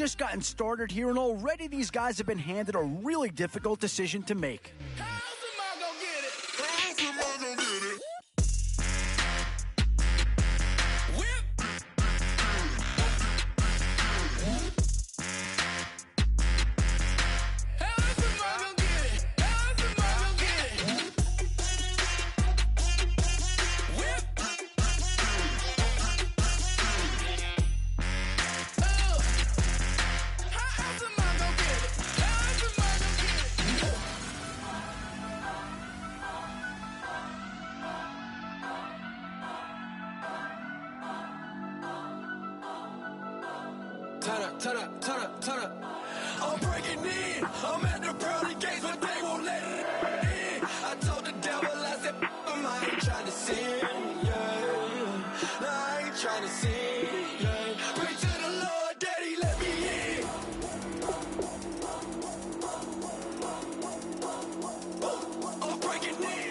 just gotten started here, and already these guys have been handed a really difficult decision to make. Turn up. I'm breaking in. I'm at the pearly gates, but they won't let it in. I told the devil, I said, I ain't trying to sin, yeah. No, I ain't trying to sin, yeah. Pray to the Lord, Daddy, let me in. I'm breaking in.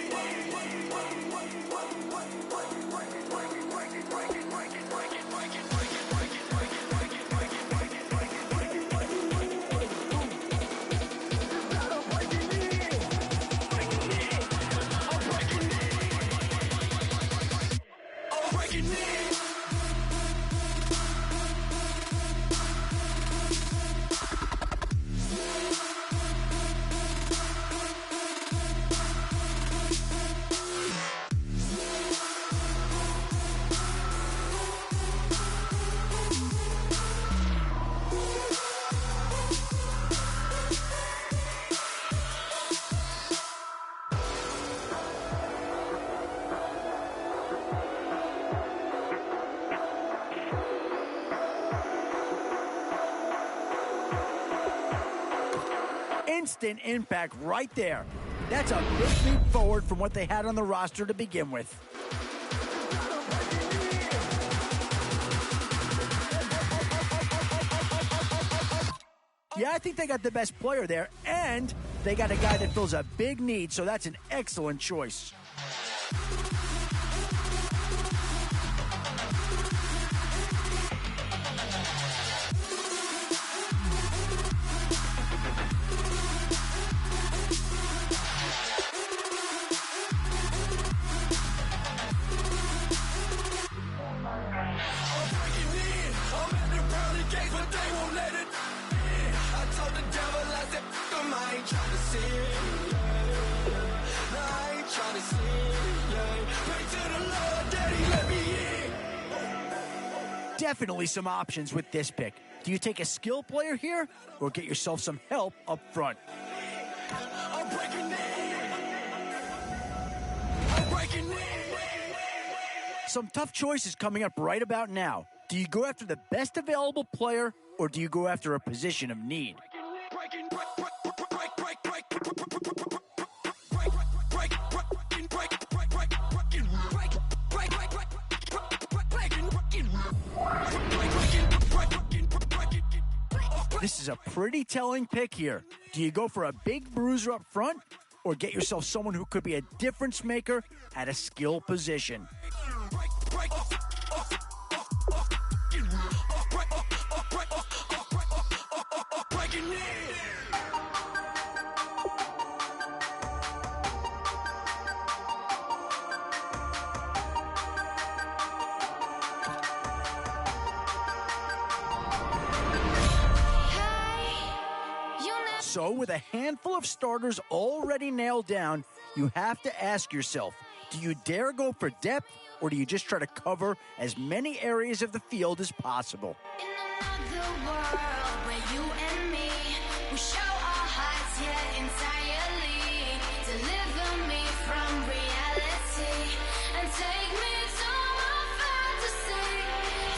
Instant impact right there. That's a big leap forward from what they had on the roster to begin with. Yeah, I think they got the best player there, and they got a guy that fills a big need, so that's an excellent choice. Definitely some options with this pick. Do you take a skill player here or get yourself some help up front? I'm breaking in. Some tough choices coming up right about now. Do you go after the best available player or do you go after a position of need? This is a pretty telling pick here. Do you go for a big bruiser up front or get yourself someone who could be a difference maker at a skill position? So with a handful of starters already nailed down, you have to ask yourself, do you dare go for depth or do you just try to cover as many areas of the field as possible? In another world where you and me, we show our hearts here entirely. Deliver me from reality and take me to my fantasy.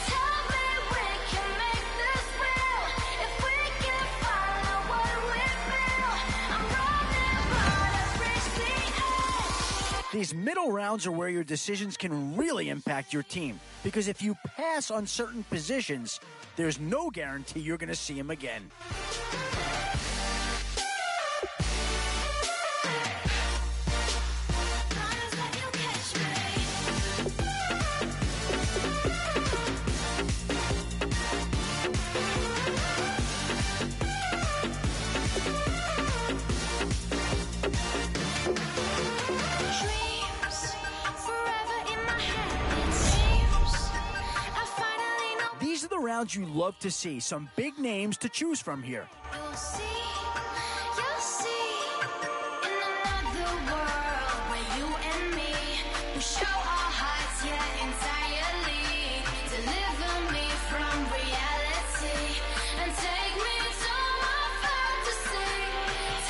Tell me we can make this real if we can follow what we feel. I'm running but I've reached the edge. These middle rounds are where your decisions can really impact your team, because if you pass on certain positions, there's no guarantee you're going to see them again. sounds you love to see. Some big names to choose from here. You'll see, in another world where you and me, we show our hearts, yeah, entirely. Deliver me from reality and take me to my fantasy.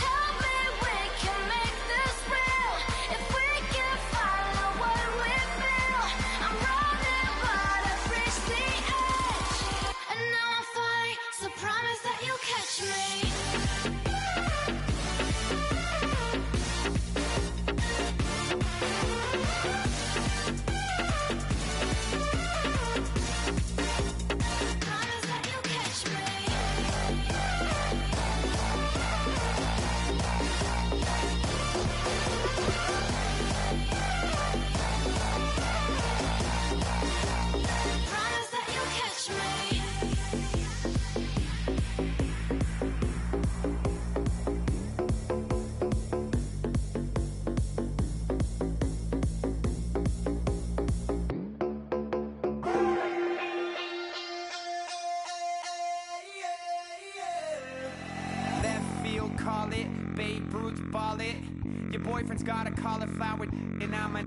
Tell me we can make this real if we can follow what we feel. I'm running, but I've reached the edge, and now I'm falling, so promise that you'll catch me. Promise that you'll catch me. Promise that you'll catch me. Left field, call it. Babe Ruth, ball it. Your boyfriend's got a cauliflower, and I'm a.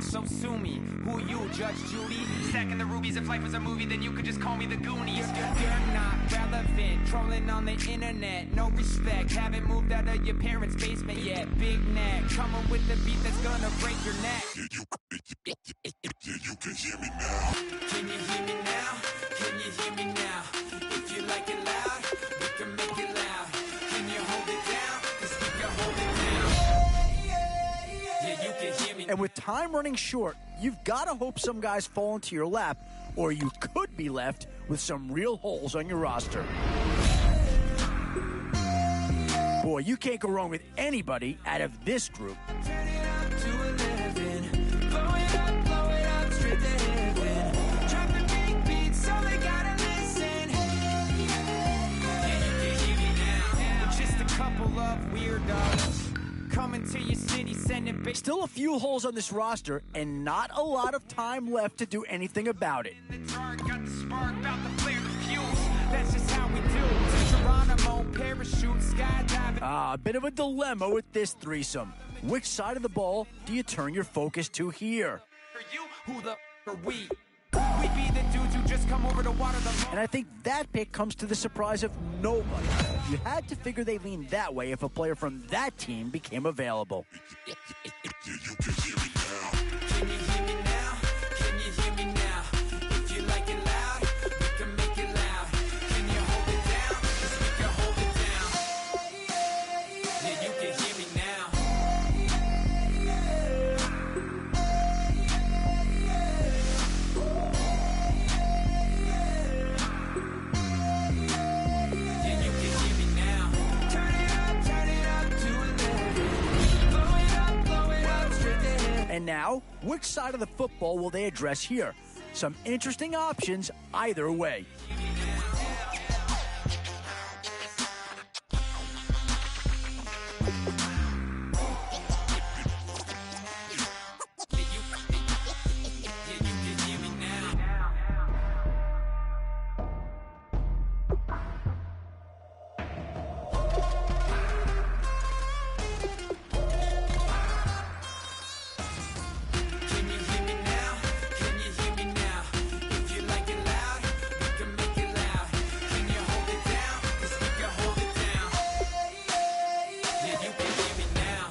So sue me. Who you, Judge Judy? Stacking the rubies. If life was a movie, then you could just call me the Goonies. You're not relevant. Trolling on the internet. No respect. Haven't moved out of your parents' basement yet. Big neck. Coming with the beat that's gonna break your neck. You can hear me now. Can you hear me now? Can you hear me now? If you like it loud, we can make it loud. Can you hold it down? 'Cause we can hold it down. Yeah, you can hear me. And with time running short, you've got to hope some guys fall into your lap, or you could be left with some real holes on your roster. Boy, you can't go wrong with anybody out of this group. Turn it up to 11. Blow it up, straight to heaven. Drop the big beats, so they gotta listen. Yeah, you can hear me now. Just a couple of weirdos coming to your city, sending big. Still a few holes on this roster, and not a lot of time left to do anything about it. The dark got the spark, about to flare the fuse. That's just how we do. Geronimo, parachute, skydiving. A bit of a dilemma with this threesome. Which side of the ball do you turn your focus to here? For you, who the are we? We be the dudes who just come over to water the lawn. And I think that pick comes to the surprise of nobody. You had to figure they leaned that way if a player from that team became available. You can hear me now. Can you hear me now? Can you hear me now? If you like it loud, we can make it loud. Can you hold it down? 'Cause we can hold it down. Yeah, you can hear me now. Yeah, you can hear me now. Turn it up to 11. Blow it up, straight to heaven. And now, which side of the football will they address here? Some interesting options either way. Can you hear me now? Can you hear me now? If you like it loud, we can make it loud. Can you hold it down? 'Cause we can hold it down. Yeah, you can hear me now.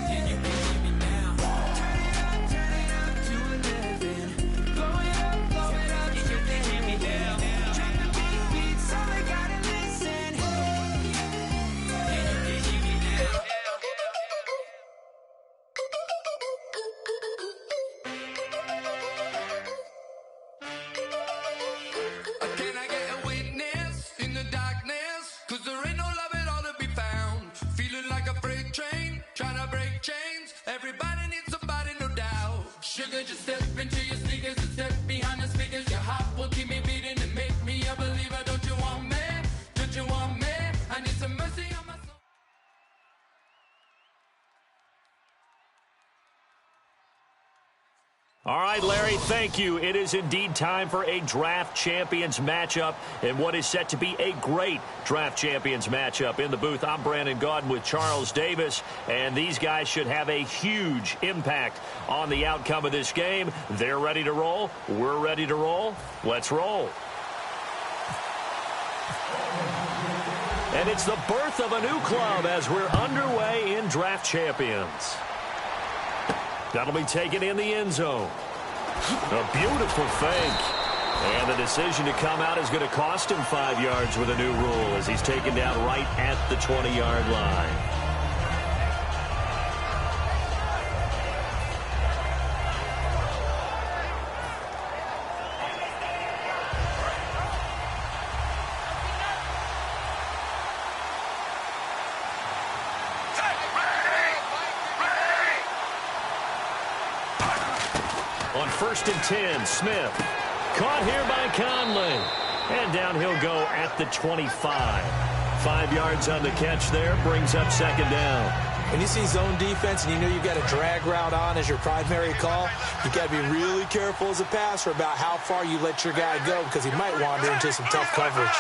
Yeah, you can hear me now. Turn it up to 11. Blow it up, yeah, you can hear me now. Drop the big beats, so they gotta listen. Yeah, you can hear me now. Can I get a witness in the darkness? 'Cause there ain't no love at all to be found. Feeling like a freight train, trying to break chains. Everybody needs somebody, no doubt. Sugar, just step into your sneakers and step behind the speakers. Your heart will keep me beating and make me a believer. Don't you want me? Don't you want me? I need some mercy on my soul. All right, Larry, thank you. It is indeed time for a Draft Champions matchup and what is set to be a great Draft Champions matchup. In the booth, I'm Brandon Gaudin with Charles Davis, and these guys should have a huge impact on the outcome of this game. They're ready to roll. We're ready to roll. Let's roll. And it's the birth of a new club as we're underway in Draft Champions. That'll be taken in the end zone. A beautiful fake. And the decision to come out is going to cost him 5 yards with a new rule as he's taken down right at the 20-yard line. On 1st and 10, Smith. Caught here by Conley. And down he'll go at the 25. 5 yards on the catch there. Brings up second down. When you see zone defense and you know you've got a drag route on as your primary call, you've got to be really careful as a passer about how far you let your guy go because he might wander into some tough coverage.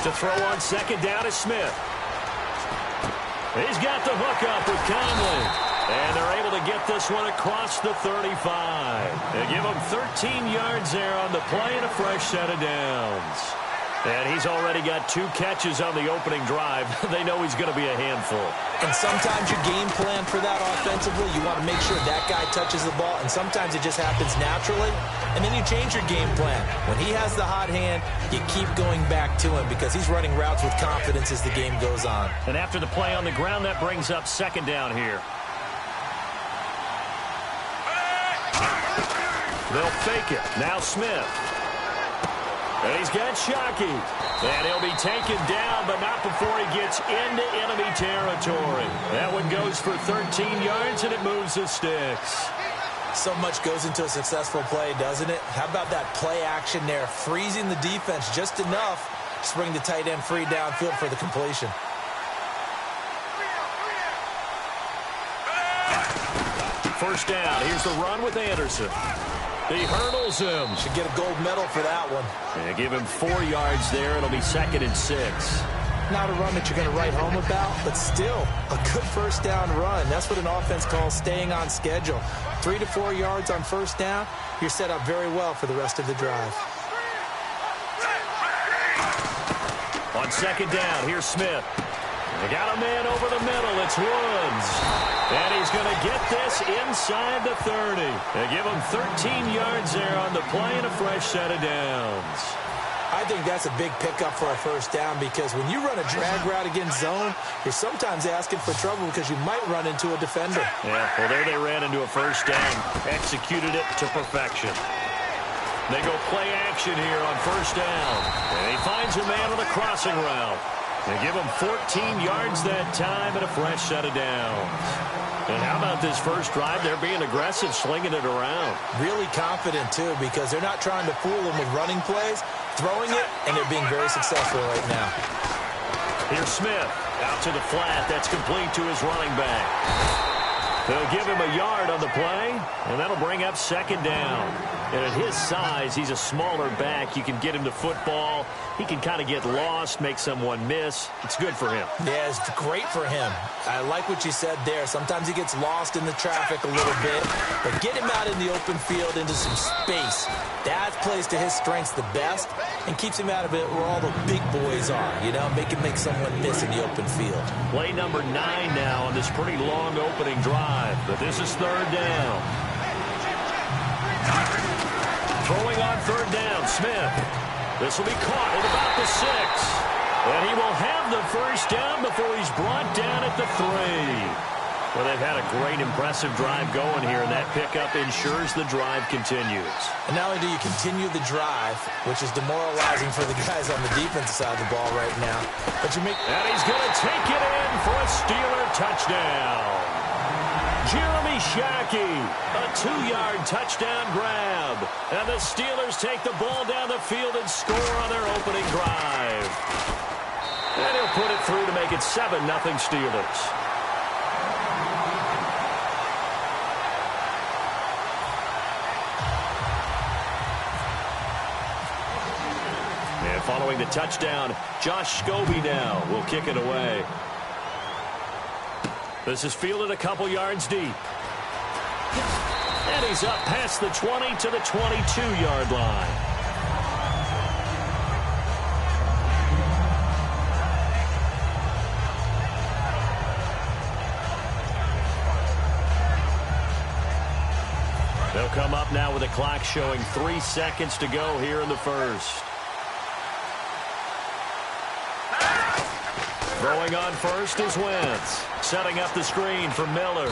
To throw on second down is Smith. He's got the hook up with Conley. And they're able to get this one across the 35. They give him 13 yards there on the play and a fresh set of downs. And he's already got 2 catches on the opening drive. They know he's going to be a handful. And sometimes your game plan for that offensively, you want to make sure that guy touches the ball, and sometimes it just happens naturally, and then you change your game plan. When he has the hot hand, you keep going back to him because he's running routes with confidence as the game goes on. And after the play on the ground, that brings up second down here. They'll fake it. Now Smith. And he's got Shockey. And he'll be taken down, but not before he gets into enemy territory. That one goes for 13 yards, and it moves the sticks. So much goes into a successful play, doesn't it? How about that play action there, freezing the defense just enough to bring the tight end free downfield for the completion. First down. Here's the run with Anderson. He hurdles him. Should get a gold medal for that one. And give him 4 yards there. It'll be 2nd and 6. Not a run that you're going to write home about, but still a good first down run. That's what an offense calls staying on schedule. 3 to 4 yards on first down. You're set up very well for the rest of the drive. On second down, here's Smith. They got a man over the middle. It's Woods. And he's going to get this inside the 30. They give him 13 yards there on the play and a fresh set of downs. I think that's a big pickup for a first down because when you run a drag route against zone, you're sometimes asking for trouble because you might run into a defender. Yeah, well, there they ran into a first down. Executed it to perfection. They go play action here on first down. And he finds a man on the crossing route. They give him 14 yards that time and a fresh set of downs. And how about this first drive? They're being aggressive, slinging it around. Really confident, too, because they're not trying to fool them with running plays, throwing it, and they're being very successful right now. Here's Smith out to the flat. That's complete to his running back. They'll give him a yard on the play, and that'll bring up second down. And at his size, he's a smaller back. You can get him the football. He can kind of get lost, make someone miss. It's good for him. Yeah, it's great for him. I like what you said there. Sometimes he gets lost in the traffic a little bit, but get him out in the open field into some space. That plays to his strengths the best and keeps him out of it where all the big boys are, you know, make someone miss in the open field. Play number 9 now on this pretty long opening drive, but this is third down. Throwing on third down, Smith. This will be caught at about the 6. And he will have the first down before he's brought down at the 3. Well, they've had a great, impressive drive going here, and that pickup ensures the drive continues. And not only do you continue the drive, which is demoralizing for the guys on the defensive side of the ball right now, but you make... And he's going to take it in for a Steeler touchdown. Jeremy Shockey, a 2-yard touchdown grab. And the Steelers take the ball down the field and score on their opening drive. And he'll put it through to make it 7-0 Steelers. following the touchdown, Josh Scobie now will kick it away. This is fielded a couple yards deep. And he's up past the 20 to the 22-yard line. They'll come up now with a clock showing 3 seconds to go here in the first. Throwing on first is Wentz. Setting up the screen for Miller.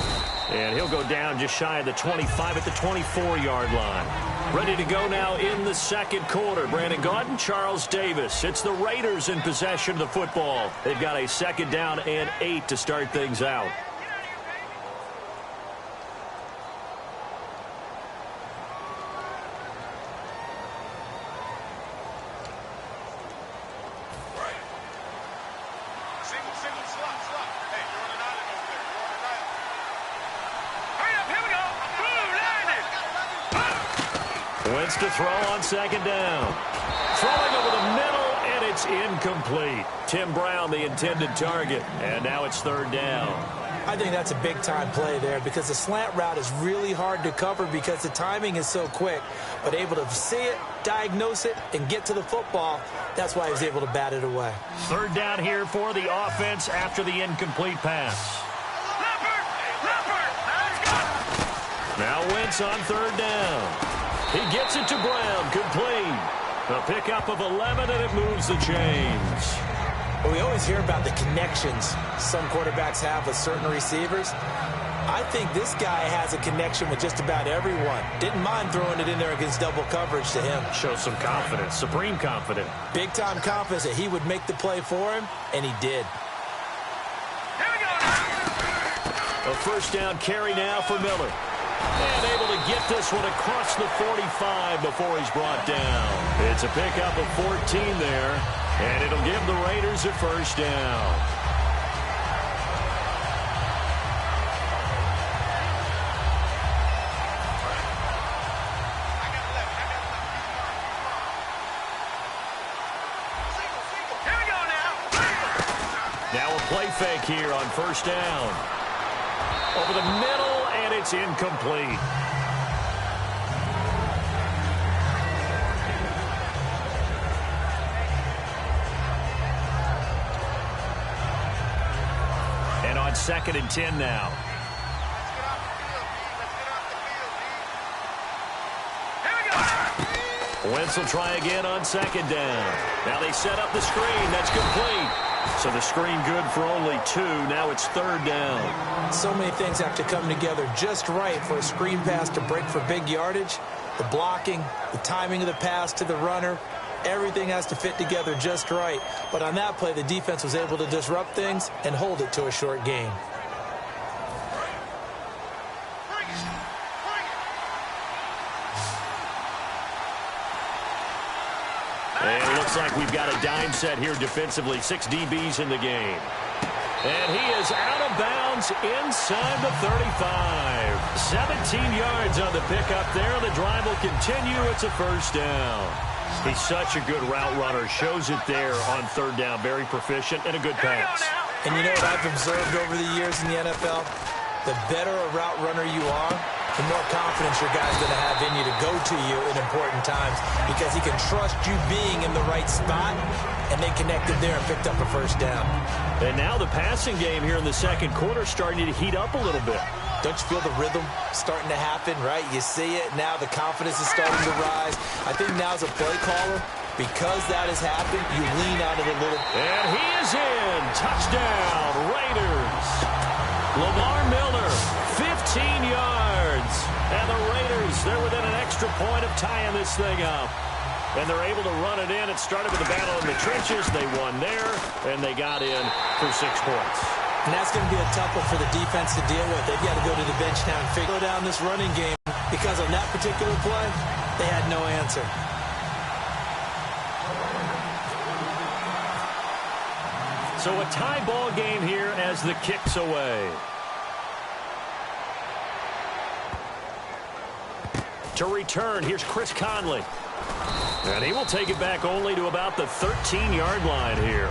And he'll go down just shy of the 25 at the 24-yard line. Ready to go now in the second quarter. Brandon Gaudin, Charles Davis. It's the Raiders in possession of the football. They've got a 2nd down and 8 to start things out. Wentz to throw on 2nd down. Throwing over the middle, and it's incomplete. Tim Brown, the intended target. And now it's 3rd down. I think that's a big-time play there because the slant route is really hard to cover because the timing is so quick. But able to see it, diagnose it, and get to the football, that's why he was able to bat it away. 3rd down here for the offense after the incomplete pass. Now Wentz on 3rd down. He gets it to Brown, complete. A pickup of 11, and it moves the chains. We always hear about the connections some quarterbacks have with certain receivers. I think this guy has a connection with just about everyone. Didn't mind throwing it in there against double coverage to him. Shows some confidence, supreme confidence. Big-time confidence that he would make the play for him, and he did. Here we go now. A 1st down carry now for Miller. And able to get this one across the 45 before he's brought down. It's a pickup of 14 there, and it'll give the Raiders a 1st down. Here we go now. Now a play fake here on 1st down. Over the middle, and it's incomplete. And on 2nd and 10 now. Wentz will try again on 2nd down. Now they set up the screen. That's complete. So the screen good for only 2. Now it's 3rd down. So many things have to come together just right for a screen pass to break for big yardage. The blocking, the timing of the pass to the runner, everything has to fit together just right. But on that play, the defense was able to disrupt things and hold it to a short gain. And it looks like we've got a dime set here defensively. 6 DBs in the game. And he is out of bounds inside the 35. 17 yards on the pickup there. The drive will continue. It's a 1st down. He's such a good route runner. Shows it there on 3rd down. Very proficient and a good pass. And you know what I've observed over the years in the NFL? The better a route runner you are, the more confidence your guy's going to have in you to go to you in important times because he can trust you being in the right spot, and they connected there and picked up a 1st down. And now the passing game here in the 2nd quarter starting to heat up a little bit. Don't you feel the rhythm starting to happen, right? You see it. Now the confidence is starting to rise. I think now as a play caller, because that has happened, you lean on it a little. And he is in. Touchdown, Raiders. Lamar Miller, 15 yards. And the Raiders, they're within an extra point of tying this thing up. And they're able to run it in. It started with a battle in the trenches. They won there, and they got in for 6 points. And that's going to be a tough one for the defense to deal with. They've got to go to the bench now and figure down this running game because on that particular play, they had no answer. So a tie ball game here as the kick's away. To return, here's Chris Conley. And he will take it back only to about the 13-yard line here.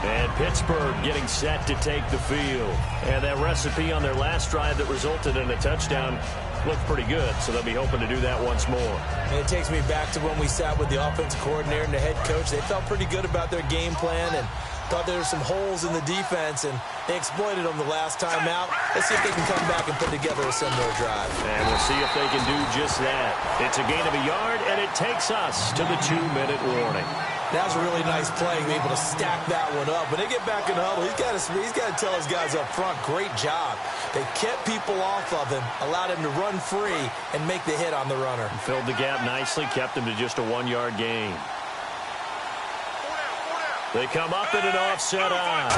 And Pittsburgh getting set to take the field. And that recipe on their last drive that resulted in a touchdown looked pretty good, so they'll be hoping to do that once more. And it takes me back to when we sat with the offensive coordinator and the head coach. They felt pretty good about their game plan and thought there were some holes in the defense, and they exploited them the last time out. Let's see if they can come back and put together a similar drive. And we'll see if they can do just that. It's a gain of a yard, and it takes us to the 2-minute warning. That was a really nice play, able to stack that one up. When they get back in the huddle, he's got to tell his guys up front, great job. They kept people off of him, allowed him to run free, and make the hit on the runner. Filled the gap nicely, kept him to just a 1-yard gain. They come up in an offset eye.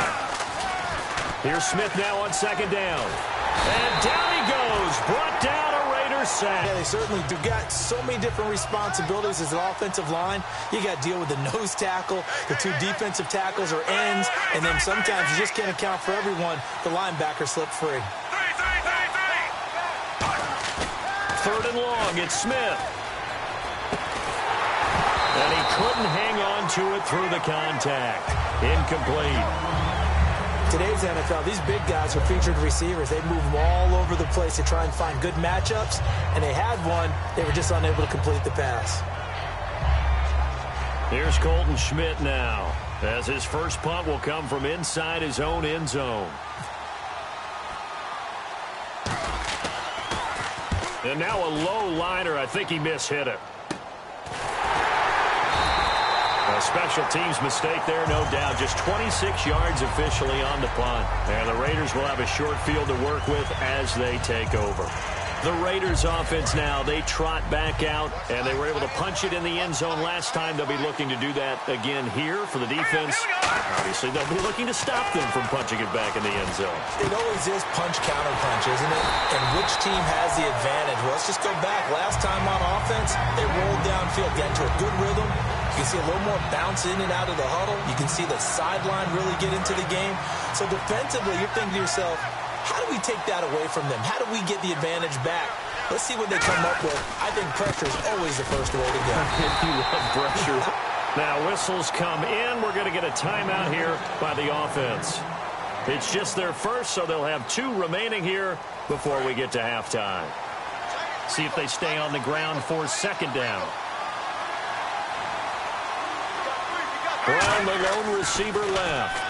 Here's Smith now on second down. And down he goes, brought down a Raiders sack. Yeah, they certainly do got so many different responsibilities as an offensive line. You got to deal with the nose tackle, the 2 defensive tackles or ends, and then sometimes you just can't account for everyone. The linebacker slipped free. 3rd and long, it's Smith. And he couldn't hang on to it through the contact. Incomplete. Today's NFL, these big guys are featured receivers. They move them all over the place to try and find good matchups, and they had one. They were just unable to complete the pass. Here's Colton Schmidt now, as his first punt will come from inside his own end zone. And now a low liner. I think he mishit it. A special teams mistake there, no doubt. Just 26 yards officially on the punt. And the Raiders will have a short field to work with as they take over. The Raiders offense now, they trot back out, and they were able to punch it in the end zone last time. They'll be looking to do that again here for the defense. Obviously, they'll be looking to stop them from punching it back in the end zone. It always is punch-counter punch, isn't it? And which team has the advantage? Well, let's just go back. Last time on offense, they rolled downfield, got into a good rhythm. You can see a little more bounce in and out of the huddle. You can see the sideline really get into the game. So defensively, you're thinking to yourself, how do we take that away from them? How do we get the advantage back? Let's see what they come up with. I think pressure is always the first way to go. You love pressure. Now whistles come in. We're going to get a timeout here by the offense. It's just their first, so they'll have 2 remaining here before we get to halftime. See if they stay on the ground for second down. Brown, the lone receiver left.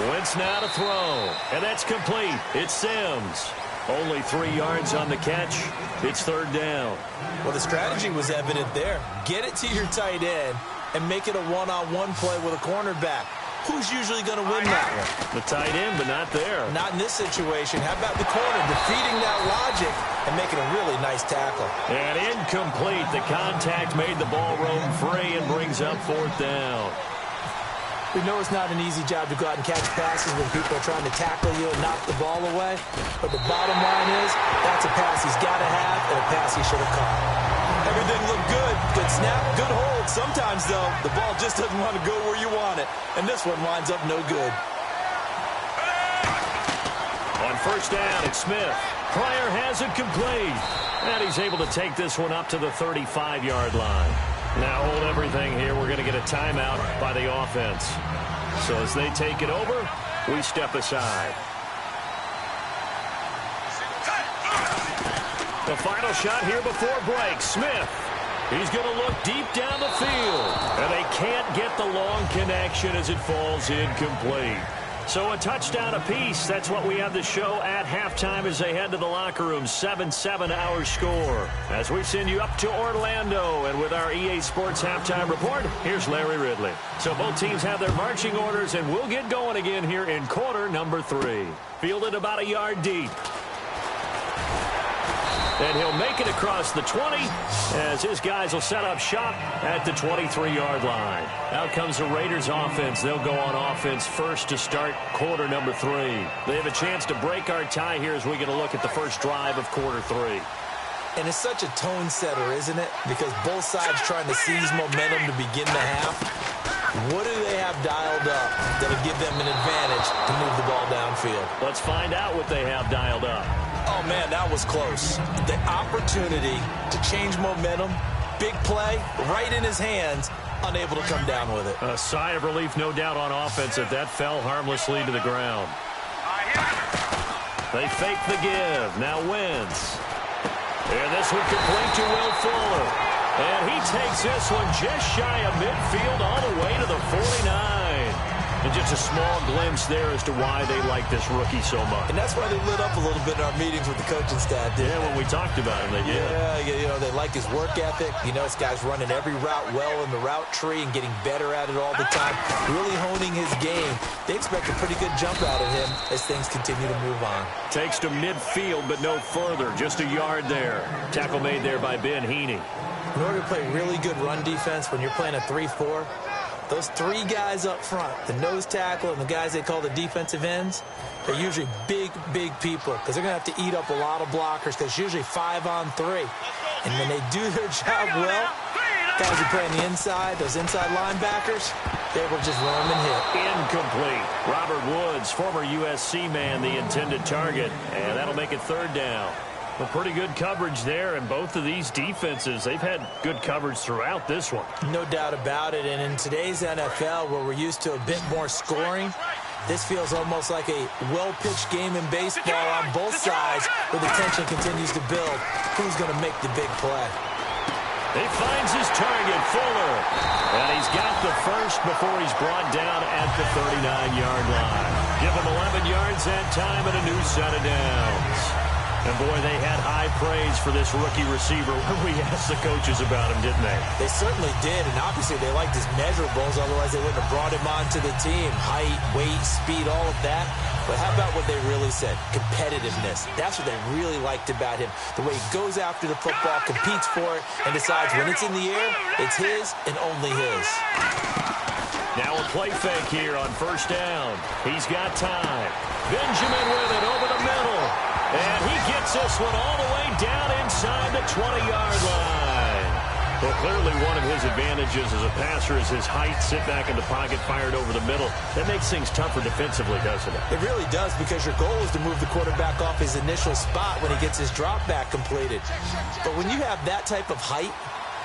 Wentz now to throw, and that's complete. It's Sims. Only 3 yards on the catch. It's third down. Well, the strategy was evident there. Get it to your tight end and make it a one-on-one play with a cornerback. Who's usually going to win that one? The tight end, but not there. Not in this situation. How about the corner defeating that logic and making a really nice tackle? And incomplete. The contact made the ball roam free and brings up fourth down. We know it's not an easy job to go out and catch passes when people are trying to tackle you and knock the ball away. But the bottom line is, that's a pass he's got to have and a pass he should have caught. Everything looked good. Good snap, good hold. Sometimes, though, the ball just doesn't want to go where you want it. And this one winds up no good. On first down, it's Smith. Pryor has it complete. And he's able to take this one up to the 35-yard line. Now hold everything here. We're going to get a timeout by the offense. So as they take it over, we step aside. The final shot here before break. Smith. He's going to look deep down the field. And they can't get the long connection as it falls incomplete. So a touchdown apiece. That's what we have to show at halftime as they head to the locker room. 7-7 our score. As we send you up to Orlando, and with our EA Sports halftime report, here's Larry Ridley. So both teams have their marching orders, and we'll get going again here in quarter number 3. Fielded about a yard deep. And he'll make it across the 20 as his guys will set up shop at the 23-yard line. Out comes the Raiders offense. They'll go on offense first to start quarter number 3. They have a chance to break our tie here as we get a look at the first drive of quarter 3. And it's such a tone setter, isn't it? Because both sides trying to seize momentum to begin the half. What do they have dialed up that'll give them an advantage to move the ball downfield? Let's find out what they have dialed up. Oh, man, that was close. The opportunity to change momentum big play right in his hands, unable to come down with it. A sigh of relief, no doubt, on offense that fell harmlessly to the ground. They fake the give. Now Wentz. And this one complete to Will Fuller. And he takes this one just shy of midfield all the way to the 49. And just a small glimpse there as to why they like this rookie so much. And that's why they lit up a little bit in our meetings with the coaching staff. Yeah, when we talked about him, they did. Yeah, they like his work ethic. This guy's running every route well in the route tree and getting better at it all the time, really honing his game. They expect a pretty good jump out of him as things continue to move on. Takes to midfield, but no further. Just a yard there. Tackle made there by Ben Heaney. In order to play really good run defense when you're playing a 3-4, those three guys up front, the nose tackle and the guys they call the defensive ends, they're usually big people because they're going to have to eat up a lot of blockers because it's usually 5-on-3. And when they do their job well, guys who play on the inside, those inside linebackers, they will just run and hit. Incomplete. Robert Woods, former USC man, the intended target, and that'll make it third down. Well, pretty good coverage there, and both of these defenses, they've had good coverage throughout this one. No doubt about it, and in today's NFL, where we're used to a bit more scoring, this feels almost like a well-pitched game in baseball on both sides, where the tension continues to build. Who's going to make the big play? He finds his target, Fuller, and he's got the first before he's brought down at the 39-yard line. Give him 11 yards that time and a new set of downs. And, boy, they had high praise for this rookie receiver when we asked the coaches about him, didn't they? They certainly did, and obviously they liked his measurables, otherwise they wouldn't have brought him onto the team. Height, weight, speed, all of that. But how about what they really said? Competitiveness. That's what they really liked about him. The way he goes after the football, competes for it, and decides when it's in the air, it's his and only his. Now a play fake here on first down. He's got time. Benjamin with it over the middle. And he gets this one all the way down inside the 20-yard line. Well, clearly one of his advantages as a passer is his height. Sit back in the pocket, fired over the middle. That makes things tougher defensively, doesn't it? It really does, because your goal is to move the quarterback off his initial spot when he gets his drop back completed. But when you have that type of height,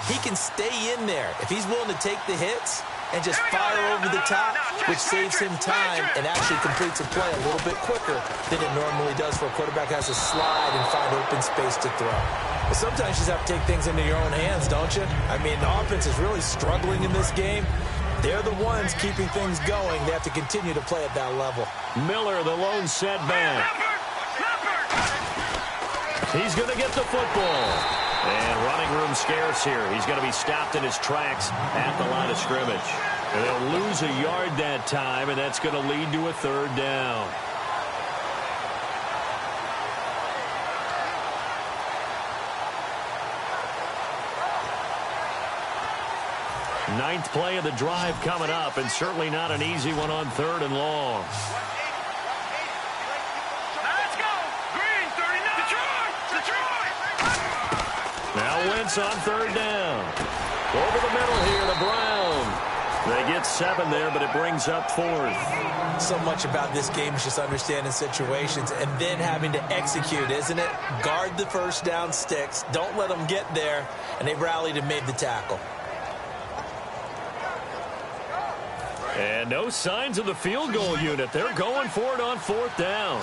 he can stay in there. If he's willing to take the hits and just fire over the top, which saves him time and actually completes a play a little bit quicker than it normally does for a quarterback who has to slide and find open space to throw. But sometimes you just have to take things into your own hands, don't you? I mean, the offense is really struggling in this game. They're the ones keeping things going. They have to continue to play at that level. Miller, the lone setback. He's going to get the football. And running room scarce here. He's going to be stopped in his tracks at the line of scrimmage. And they'll lose a yard that time, and that's going to lead to a third down. Ninth play of the drive coming up, and certainly not an easy one on third and long. Now Wentz on third down. Over the middle here to Brown. They get 7 there, but it brings up 4th. So much about this game is just understanding situations and then having to execute, isn't it? Guard the first down sticks. Don't let them get there. And they rallied and made the tackle. And no signs of the field goal unit. They're going for it on 4th down.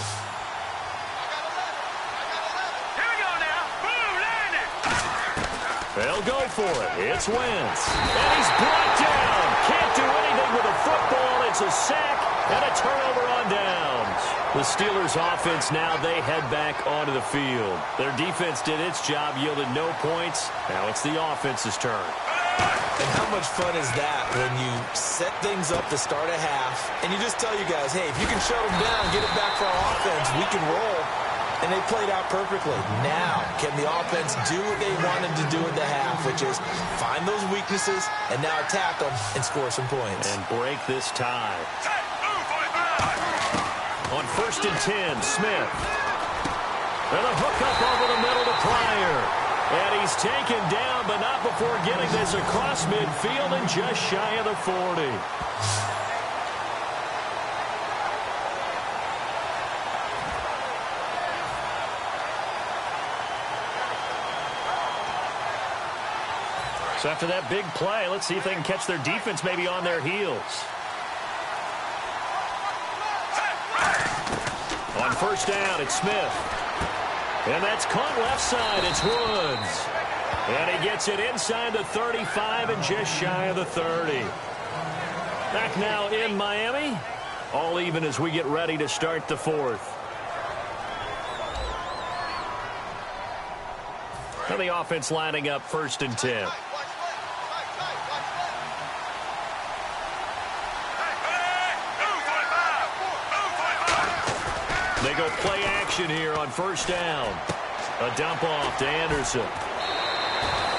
They'll go for it. It's Wentz. And he's brought down. Can't do anything with a football. It's a sack and a turnover on downs. The Steelers' offense now, they head back onto the field. Their defense did its job, yielded no points. Now it's the offense's turn. And how much fun is that when you set things up to start a half and you just tell you guys, hey, if you can shut them down, get it back for our offense, we can roll. And they played out perfectly. Now, can the offense do what they wanted to do at the half, which is find those weaknesses and now attack them and score some points. And break this tie. On 1st and 10, Smith. And a hook up over the middle to Pryor. And he's taken down, but not before getting this across midfield and just shy of the 40. So after that big play, let's see if they can catch their defense maybe on their heels. On first down, it's Smith. And that's caught left side. It's Woods. And he gets it inside the 35 and just shy of the 30. Back now in Miami. All even as we get ready to start the fourth. Now the offense lining up 1st and 10. They go play action here on first down. A dump off to Anderson.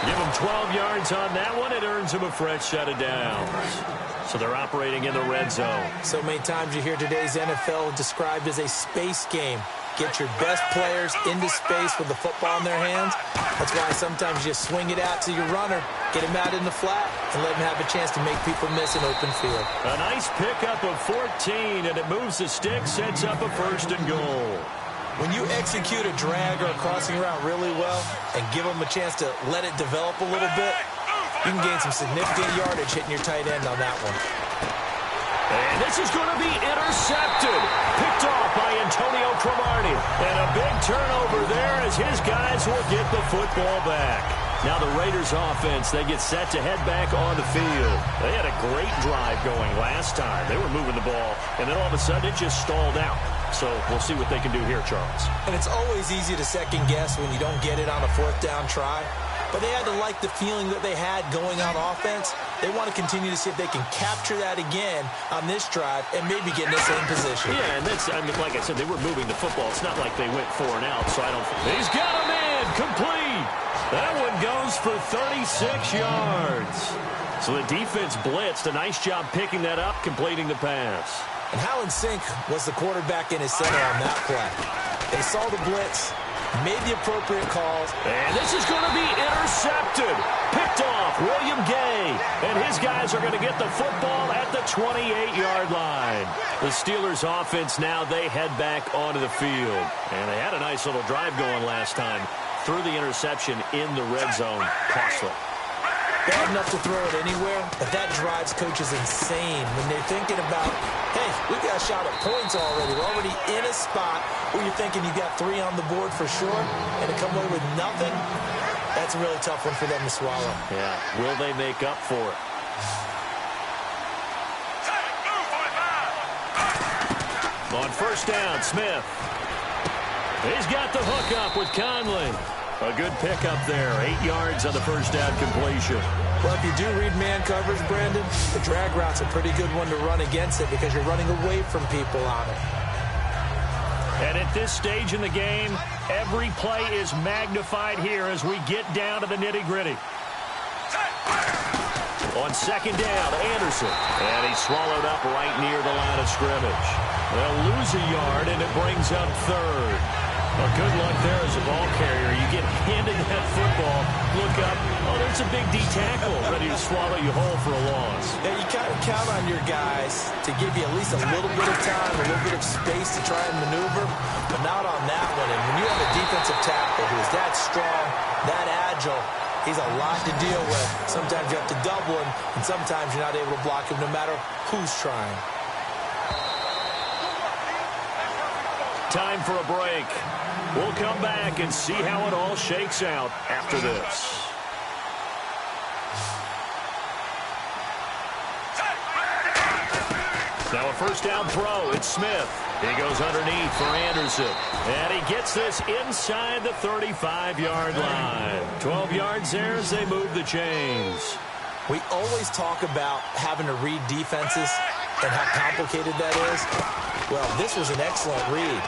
Give him 12 yards on that one. It earns him a fresh set of downs. So they're operating in the red zone. So many times you hear today's NFL described as a space game. Get your best players into space with the football in their hands. That's why sometimes you just swing it out to your runner, get him out in the flat, and let him have a chance to make people miss an open field. A nice pickup of 14, and it moves the stick, sets up a 1st and goal. When you execute a drag or a crossing route really well and give them a chance to let it develop a little bit, you can gain some significant yardage hitting your tight end on that one. And this is going to be intercepted. Picked off by Antonio Cromartie. And a big turnover there as his guys will get the football back. Now the Raiders offense, they get set to head back on the field. They had a great drive going last time. They were moving the ball, and then all of a sudden it just stalled out. So we'll see what they can do here, Charles. And it's always easy to second guess when you don't get it on a 4th down try. But they had to like the feeling that they had going on offense. They want to continue to see if they can capture that again on this drive and maybe get in the same position. Yeah, and that's, I mean, like I said, they were moving the football. It's not like they went 4 and out, so I don't think. He's got a man, complete. That one goes for 36 yards. So the defense blitzed. A nice job picking that up, completing the pass. And how in sync was the quarterback in his center on that play? They saw the blitz, made the appropriate calls. And this is going to be intercepted. Picked off William Gay. And his guys are going to get the football at the 28-yard line. The Steelers offense now, they head back onto the field. And they had a nice little drive going last time. Threw the interception in the red zone. Costly. Bad enough to throw it anywhere, but that drives coaches insane when they're thinking about, hey, we've got a shot at points already. We're already in a spot where you're thinking you got 3 on the board for sure, and to come away with nothing, that's a really tough one for them to swallow. Yeah, will they make up for it? On first down, Smith. He's got the hook up with Conley. A good pickup there. 8 yards on the first down completion. Well, if you do read man coverage, Brandon, the drag route's a pretty good one to run against it because you're running away from people on it. And at this stage in the game, every play is magnified here as we get down to the nitty-gritty. On second down, Anderson. And he's swallowed up right near the line of scrimmage. They'll lose a yard, and it brings up 3rd. Well, good luck there as a ball carrier. You get handed that football, look up, oh, there's a big D tackle ready to swallow you whole for a loss. Yeah, you kind of count on your guys to give you at least a little bit of time, a little bit of space to try and maneuver, but not on that one. And when you have a defensive tackle who is that strong, that agile, he's a lot to deal with. Sometimes you have to double him, and sometimes you're not able to block him no matter who's trying. Time for a break. We'll come back and see how it all shakes out after this. Now a first down throw. It's Smith. He goes underneath for Anderson. And he gets this inside the 35-yard line. 12 yards there as they move the chains. We always talk about having to read defenses and how complicated that is. Well, this was an excellent read.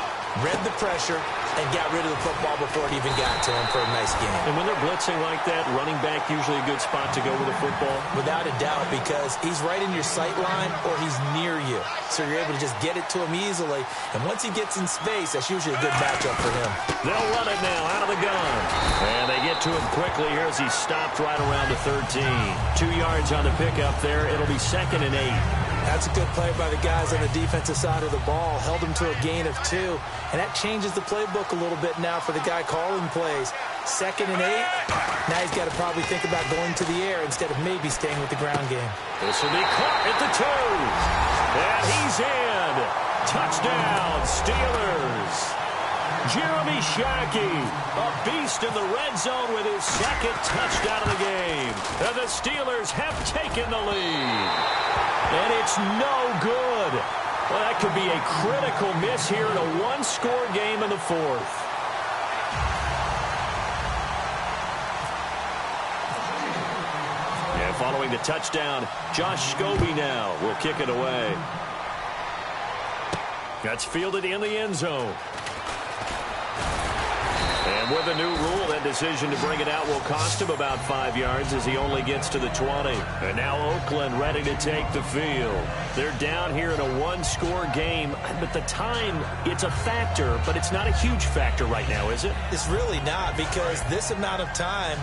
Read the pressure and got rid of the football before it even got to him for a nice game. And when they're blitzing like that, running back usually a good spot to go with the football? Without a doubt, because he's right in your sight line or he's near you. So you're able to just get it to him easily. And once he gets in space, that's usually a good matchup for him. They'll run it now out of the gun. And they get to him quickly here as he stopped right around the 13. 2 yards on the pickup there. It'll be 2nd and 8. That's a good play by the guys on the defensive side of the ball. Held them to a gain of 2. And that changes the playbook a little bit now for the guy calling plays. 2nd and 8. Now he's got to probably think about going to the air instead of maybe staying with the ground game. This will be caught at the 2. And he's in. Touchdown, Steelers. Jeremy Shackey, a beast in the red zone with his 2nd touchdown of the game. And the Steelers have taken the lead. And it's no good. Well, that could be a critical miss here in a one-score game in the 4th. And following the touchdown, Josh Scobie now will kick it away. That's fielded in the end zone. And with a new rule, that decision to bring it out will cost him about 5 yards as he only gets to the 20. And now Oakland ready to take the field. They're down here in a one-score game. But the time, it's a factor, but it's not a huge factor right now, is it? It's really not, because this amount of time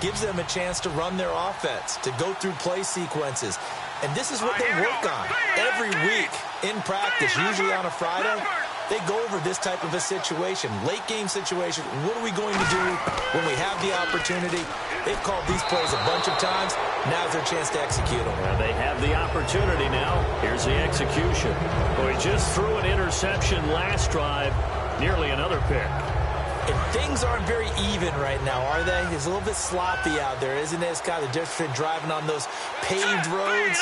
gives them a chance to run their offense, to go through play sequences. And this is what they work on every week in practice, usually on a Friday. They go over this type of a situation, late game situation. What are we going to do when we have the opportunity? They've called these plays a bunch of times. Now's their chance to execute them. Well, they have the opportunity now. Here's the execution. Well, he just threw an interception last drive, nearly another pick. And things aren't very even right now, are they? It's a little bit sloppy out there, isn't it? It's kind of the difference between driving on those paved roads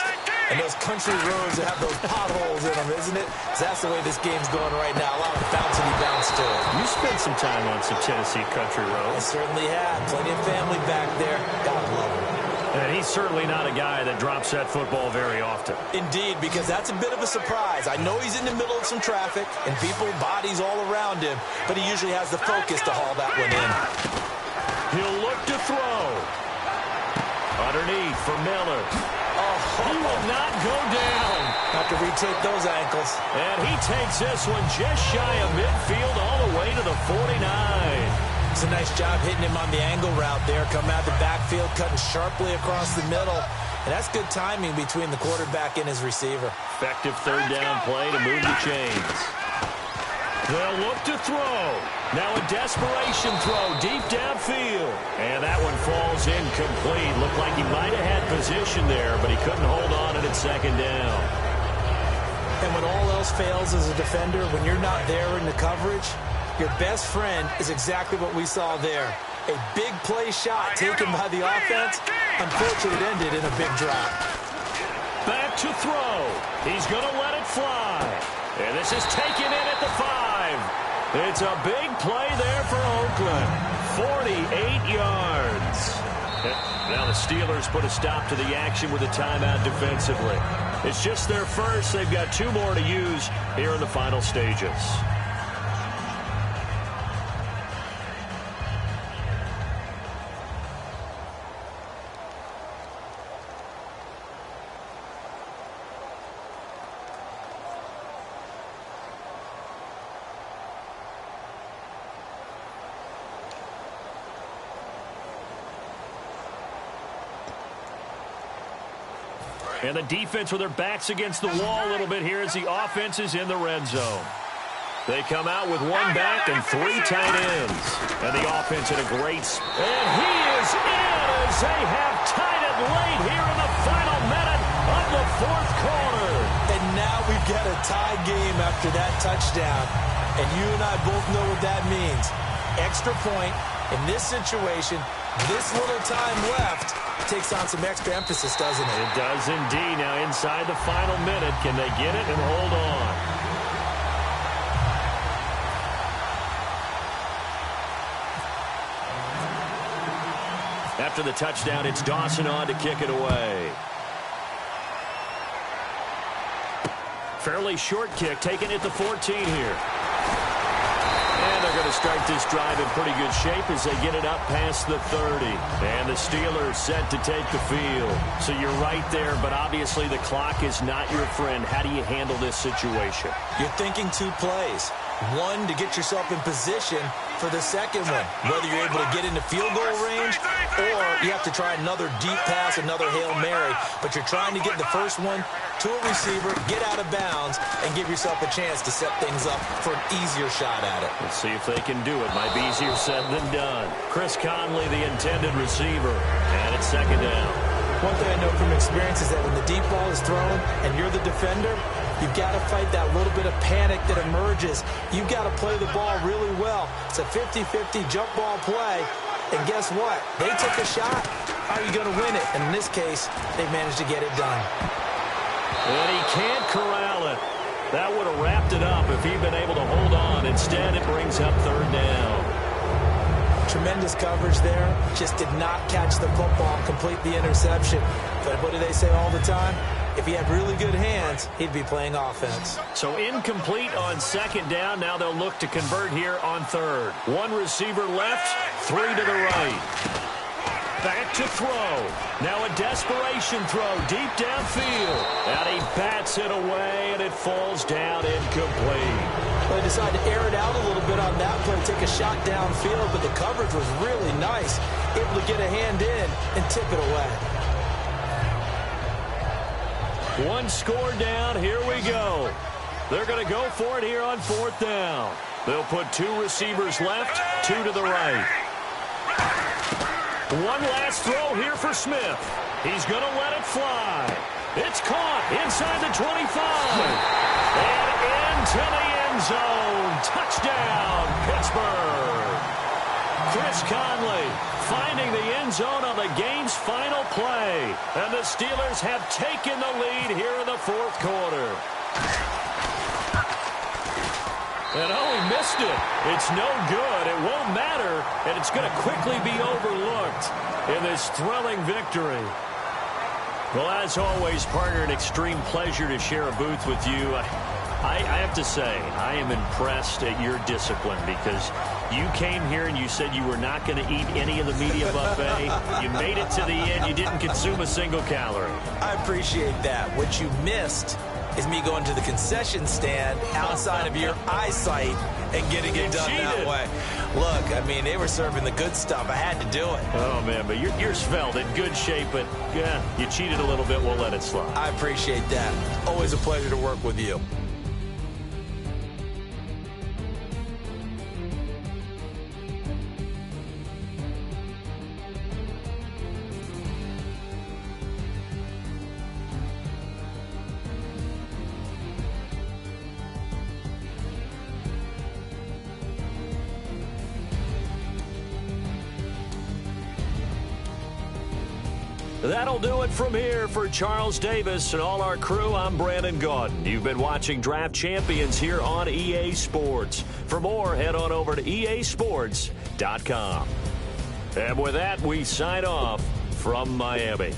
and those country roads that have those potholes in them, isn't it? 'Cause that's the way this game's going right now. A lot of bouncy-bounce to it. You spent some time on some Tennessee country I roads. certainly have. Plenty of family back there. God love them. And he's certainly not a guy that drops that football very often. Indeed, because that's a bit of a surprise. I know he's in the middle of some traffic and people, bodies all around him, but he usually has the focus to haul that one in. He'll look to throw. Underneath for Miller. He will not go down. Have to retake those ankles. And he takes this one just shy of midfield all the way to the 49. It's a nice job hitting him on the angle route there. Coming out the backfield, cutting sharply across the middle. And that's good timing between the quarterback and his receiver. Effective third down play to move the chains. They'll look to throw. Now a desperation throw deep downfield. And that one falls incomplete. Looked like he might have had position there, but he couldn't hold on at 2nd down. And when all else fails as a defender, when you're not there in the coverage, your best friend is exactly what we saw there. A big play shot taken by the offense. Unfortunately, it ended in a big drop. Back to throw. He's going to let it fly. And this is taken in at the 5. It's a big play there for Oakland. 48 yards. Now the Steelers put a stop to the action with a timeout defensively. It's just their first. They've got 2 more to use here in the final stages. And the defense with their backs against the wall a little bit here as the offense is in the red zone. They come out with 1 back and 3 tight ends. And the offense in a great spot. And he is in as they have tied it late here in the final minute of the 4th quarter. And now we've got a tie game after that touchdown. And you and I both know what that means. Extra point in this situation, this little time left, takes on some extra emphasis, doesn't it? It does indeed. Now inside the final minute, can they get it and hold on? After the touchdown, it's Dawson on to kick it away. Fairly short kick, taken at the 14 here. And they're going to start this drive in pretty good shape as they get it up past the 30. And the Steelers set to take the field. So you're right there, but obviously the clock is not your friend. How do you handle this situation? You're thinking 2 plays. One, to get yourself in position for the second one, whether you're able to get into field goal range or you have to try another deep pass, another Hail Mary, but you're trying to get the first one to a receiver, get out of bounds, and give yourself a chance to set things up for an easier shot at it. Let's see if they can do it. Might be easier said than done. Chris Conley, the intended receiver, and it's second down. One thing I know from experience is that when the deep ball is thrown and you're the defender, you've got to fight that little bit of panic that emerges. You've got to play the ball really well. It's a 50-50 jump ball play. And guess what? They took a shot. How are you going to win it? And in this case, they managed to get it done. And he can't corral it. That would have wrapped it up if he'd been able to hold on. Instead, it brings up third down. Tremendous coverage there. Just did not catch the football, complete the interception. But what do they say all the time? If he had really good hands, he'd be playing offense. So incomplete on second down. Now they'll look to convert here on third. One receiver left, three to the right. Back to throw. Now a desperation throw deep downfield. And he bats it away, and it falls down incomplete. Well, they decided to air it out a little bit on that play, take a shot downfield, but the coverage was really nice. Able to get a hand in and tip it away. One score down. Here we go. They're going to go for it here on fourth down. They'll put two receivers left, two to the right. One last throw here for Smith. He's going to let it fly. It's caught inside the 25. And into the end zone. Touchdown, Pittsburgh. Chris Conley finding the end zone on the game's final play. And the Steelers have taken the lead here in the fourth quarter. And oh, he missed it. It's no good. It won't matter. And it's going to quickly be overlooked in this thrilling victory. Well, as always, partner, an extreme pleasure to share a booth with you. I have to say, I am impressed at your discipline because you came here and you said you were not going to eat any of the media buffet. You made it to the end. You didn't consume a single calorie. I appreciate that. What you missed is me going to the concession stand outside of your eyesight and getting it done that way. Look, I mean, they were serving the good stuff. I had to do it. Oh, man, but you're svelte, in good shape, but, yeah, you cheated a little bit. We'll let it slide. I appreciate that. Always a pleasure to work with you. That'll do it from here for Charles Davis and all our crew. I'm Brandon Gaudin. You've been watching Draft Champions here on EA Sports. For more, head on over to easports.com. And with that, we sign off from Miami.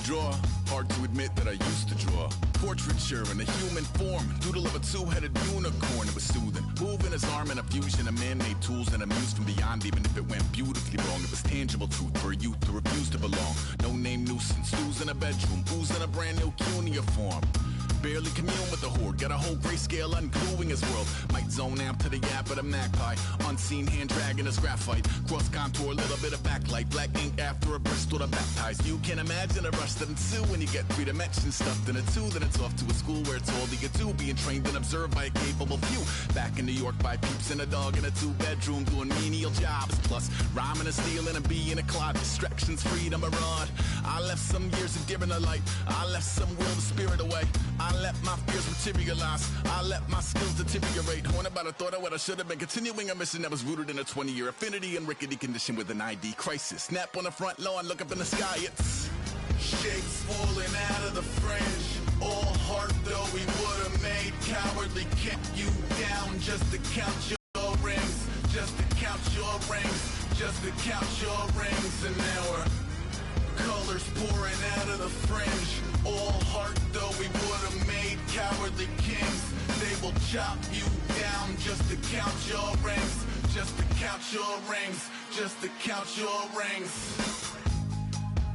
Draw, hard to admit that I used to draw. Portraiture in a human form, doodle of a two-headed unicorn. It was soothing, moving his arm in a fusion of man-made tools and a muse from beyond. Even if it went beautifully wrong, it was tangible truth for a youth who refused to belong. No-name nuisance, stews in a bedroom, booze in a brand new cuneiform. Barely commune with the horde, got a whole grayscale ungluing his world. Might zone out to the yap of the magpie. unseen hand dragging his graphite. Cross contour, a little bit of backlight. Black ink after a Bristol to baptize. You can imagine a rush that ensue when you get 3 dimensions stuffed in a 2. Then it's off to a school where it's all you get to. Being trained and observed by a capable few. Back in New York by peeps and a dog in a 2-bedroom doing menial jobs. Plus rhyming and stealing and being a clod. Distractions, freedom, a rod. I left some years of deer in the light. I left some will, the spirit away. I let my fears materialize. I let my skills deteriorate. Horn about a thought of what I should have been. Continuing a mission that was rooted in a 20-year affinity and rickety condition with an ID crisis. Snap on the front lawn, look up in the sky. It's shapes falling out of the fringe. All heart though we would have made. Cowardly kept you down just to count your rings. Just to count your rings. Just to count your rings. And now we're colors pouring out of the fringe. All heart though we would have made. Cowardly kings. They will chop you down just to count your rings. Just to count your rings. Just to count your rings.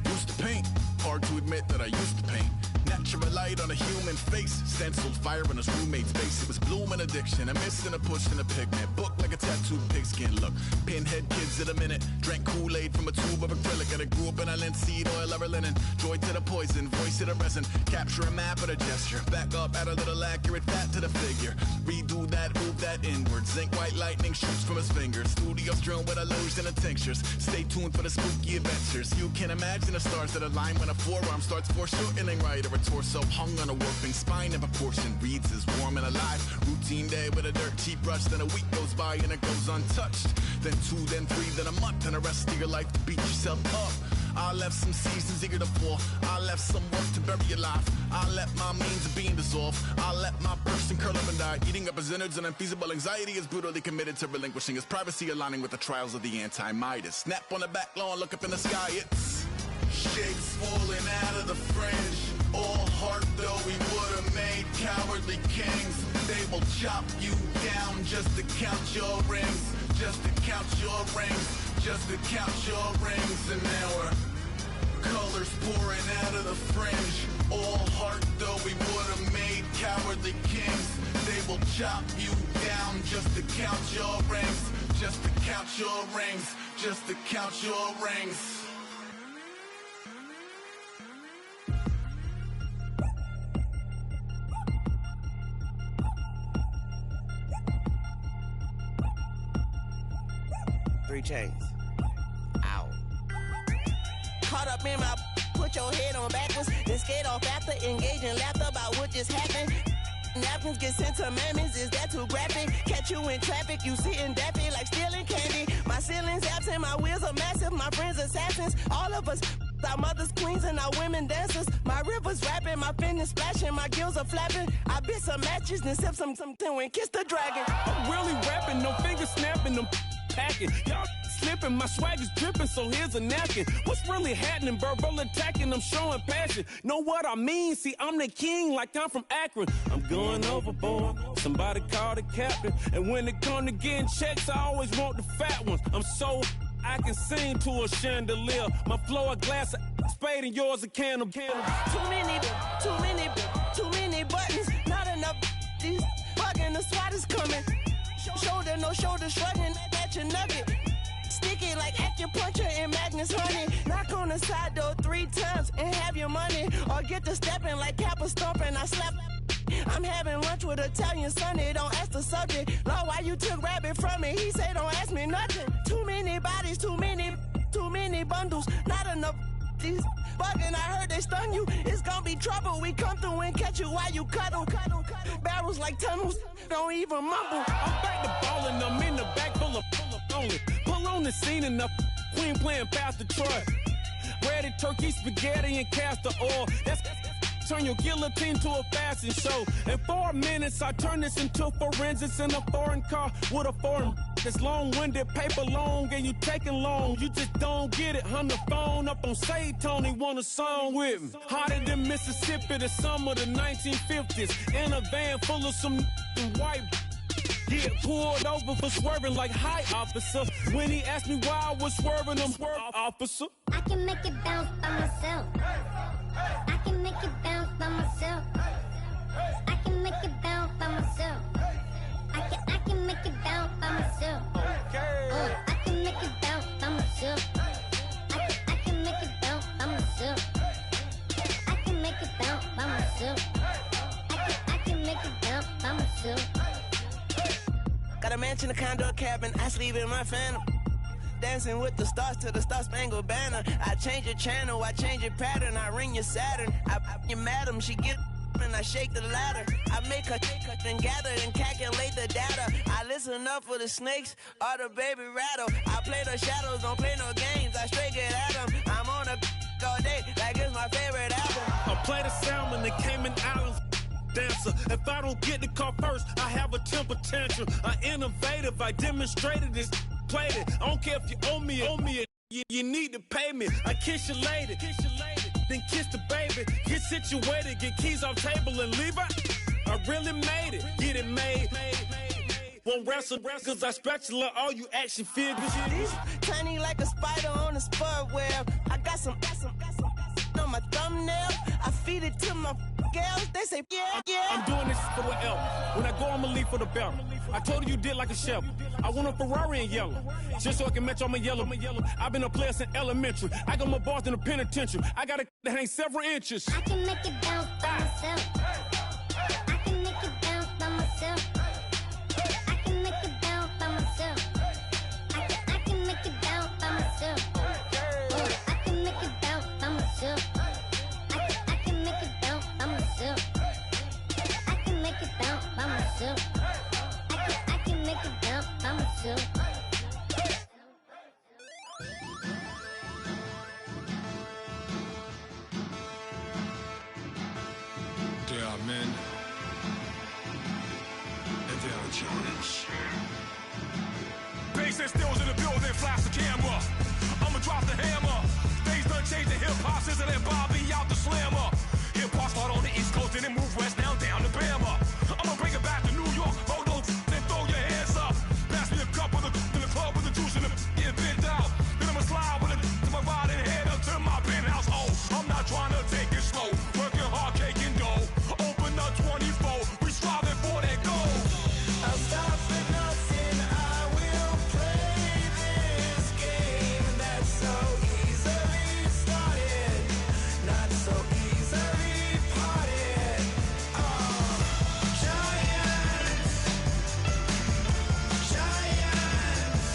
Used to paint. Hard to admit that I used to paint. Natural light on a human face. Stenciled fire in his roommate's face. It was bloom and addiction. A miss and a push and a pigment. Book like a tattooed pigskin look. Pinhead kids in a minute. Drank Kool-Aid from a tube of acrylic. And I grew up in a linseed oil ever linen. Joy to the poison. Voice to the resin. Capture a map of a gesture. Back up, add a little accurate fat to the figure. Redo that, move that inward. Zinc white lightning shoots from his fingers. Studio strewn with illusion and tinctures. Stay tuned for the spooky adventures. You can imagine the stars that align when a forearm starts foreshortening right, or a torso hung on a warping spine of a portion reads as warm and alive. Routine day with a dirt cheap brush, then a week goes by and it goes untouched. Then 2, then 3, then a month, and the rest of your life to beat yourself up. I left some seasons eager to fall. I left some work to bury alive. I let my means of being dissolved. I let my person curl up and die. Eating up his innards and unfeasible anxiety is brutally committed to relinquishing his privacy, aligning with the trials of the anti-Midas. Snap on the back lawn, look up in the sky, it's shapes falling out of the fringe. All heart though we would have made. Cowardly kings. They will chop you down just to count your rings. Just to count your rings. Just to count your rings. And now we're colors pouring out of the fringe. All heart though we would have made. Cowardly kings. They will chop you down just to count your rings. Just to count your rings. Just to count your rings. 3 chains. Ow. Caught up in my, put your head on backwards, then skate off after engaging laughter about what just happened. Napkins get sent to mammies, is that too graphic? Catch you in traffic, you sitting daffy like stealing candy. My ceiling's absent, my wheels are massive, my friends assassins. All of us, our mothers queens and our women dancers. My rivers rapping, my fingers splashing, my gills are flapping. I bit some matches, then sip something and kiss the dragon. I'm really rapping, no fingers snapping, them packing. Y'all slipping, my swag is dripping, so here's a napkin. What's really happening? Verbal attacking, I'm showing passion. Know what I mean? See, I'm the king like I'm from Akron. I'm going overboard, somebody call the captain. And when it come to getting checks, I always want the fat ones. I'm so I can sing to a chandelier. My flow a glass of spade and yours a can of candle. Too many buttons, not enough. These bugging, the SWAT is coming. Shoulder, no shoulder shrugging at your nugget. Sticky like acupuncture and Magnus honey. Knock on the side door 3 times and have your money. Or get to stepping like Kappa stomping. I slap. I'm having lunch with Italian Sonny. Don't ask the subject. Lord, why you took rabbit from me? He say don't ask me nothing. Too many bodies, too many bundles. Not enough. These bugging, I heard they stun you. It's gonna be trouble. We come through and catch you while you cuddle. Barrels like tunnels, don't even mumble. I'm back to ballin', I'm in the back full of only. Pull on the scene enough. Queen playing Pastor Troy. Ready turkey, spaghetti, and castor oil. That's turn your guillotine to a fashion show. In 4 minutes, I turn this into forensics in a foreign car with a foreign. It's long-winded, paper long, and you taking long. You just don't get it. Hung the phone up on Say Tony, want a song with me. Hotter than Mississippi, the summer of the 1950s. In a van full of some white. Get pulled over for swerving like hi, officer. When he asked me why I was swerving, I'm officer. I can make it bounce by myself. I can make it bounce by myself. I can make it bounce by myself. I can make it bounce by myself. mansion, a condo, a cabin. I sleep in my phantom. Dancing with the stars to the Star-Spangled Banner. I change your channel, I change your pattern. I ring your Saturn. I your madam, she get and I shake the ladder. I make her and gather and calculate the data. I listen up for the snakes or the baby rattle. I play the shadows, don't play no games. I straight get at them. I'm on a all day like it's my favorite album. I play the salmon, the Cayman Islands dancer. If I don't get the car first, I have a temper tantrum. I innovative, I demonstrated this, played it. I don't care if you owe me it. You need to pay me. I kiss your lady, then kiss the baby. Get situated, get keys off table and leave her. I really made it, get it made. Won't wrestle, cause I spatula all you action figures. Tiny like a spider on a spud web. I got some on my thumbnail. I feed it to my girls. They say, yeah. I'm doing this for the L. When I go, I'ma leave for the belt. I told you did like a chef. I want a Ferrari in yellow, just so I can match all my yellow. I've been a player since elementary. I got more bars than a penitentiary. I got a that hang several inches. I can make it bounce by myself. I can make it bounce by myself. I can make it bounce by myself. I can make it bounce by myself. I can make it bounce by myself. I can make it bounce by myself. I can make it bounce by myself. I can make it bounce by myself. There are men, and there are giants. Bass and stills in the building, flash the camera. I'ma drop the hammer. Things done changed the hip-hop since I let Bobby out the slammer. Hip-hop start on the East Coast and then move west now down to Bama. I'ma bring it back to New York, hold those and throw your hands up. Pass me a cup of the in the club with the juice and the get bent out. Then I'ma slide with it to my ride and head up to my penthouse. Oh, I'm not trying to take it slow, working hard, caking dough. Open up 24, we striving for that goal. I'll stop for nothing. I will play this game that's so easily started, not so easily parted. Giants,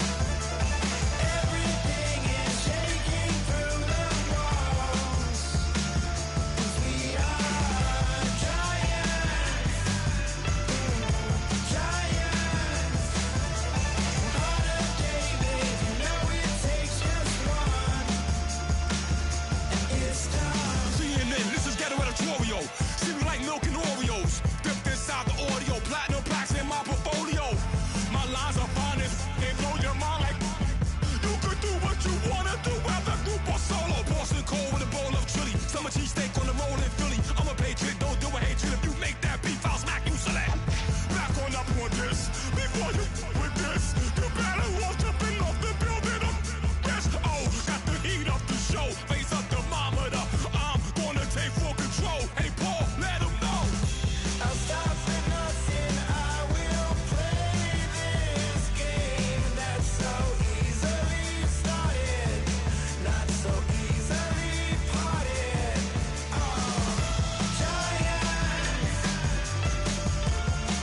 everything is shaking through the walls. 'Cause we are giants. Heart of David, you know it takes just one, and it's time. CNN, this is ghetto editorial. See me like milk and Oreos. Dipped inside the audio, platinum plaques in my portfolio. My lines are fine as they blow your mind like you could do what you wanna do, whether group or solo. Boston cold with a bowl of chili. Summer cheesesteak on the roll in Philly. I'm a patriot, don't do a hatred. If you make that beef, I'll smack you select. Back on up on this. Before you with this, you better walk jumping off the building up. Yes, oh, got the heat up the show. Face up the thermometer. I'm gonna take full control. Hey, Paul, let him know. I'll stop for nothing. I will play this game that's so easily started, not so easily parted.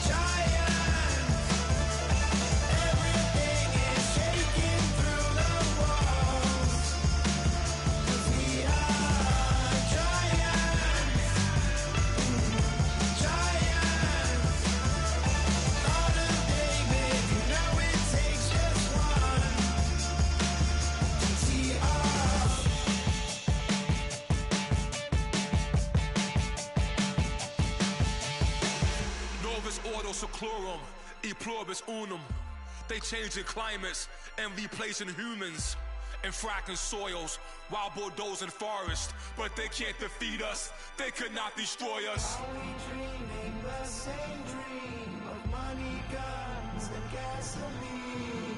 Giants, everything is shaking through the walls. 'Cause we are giants. Heart of David, you know it takes just one. GTR. Novus ordo seclorum, e pluribus unum. They changing climates and replacing humans and fracking soils, wild bulldozing forests, but they can't defeat us. They could not destroy us. Dreaming the same dream of money, guns, and gasoline.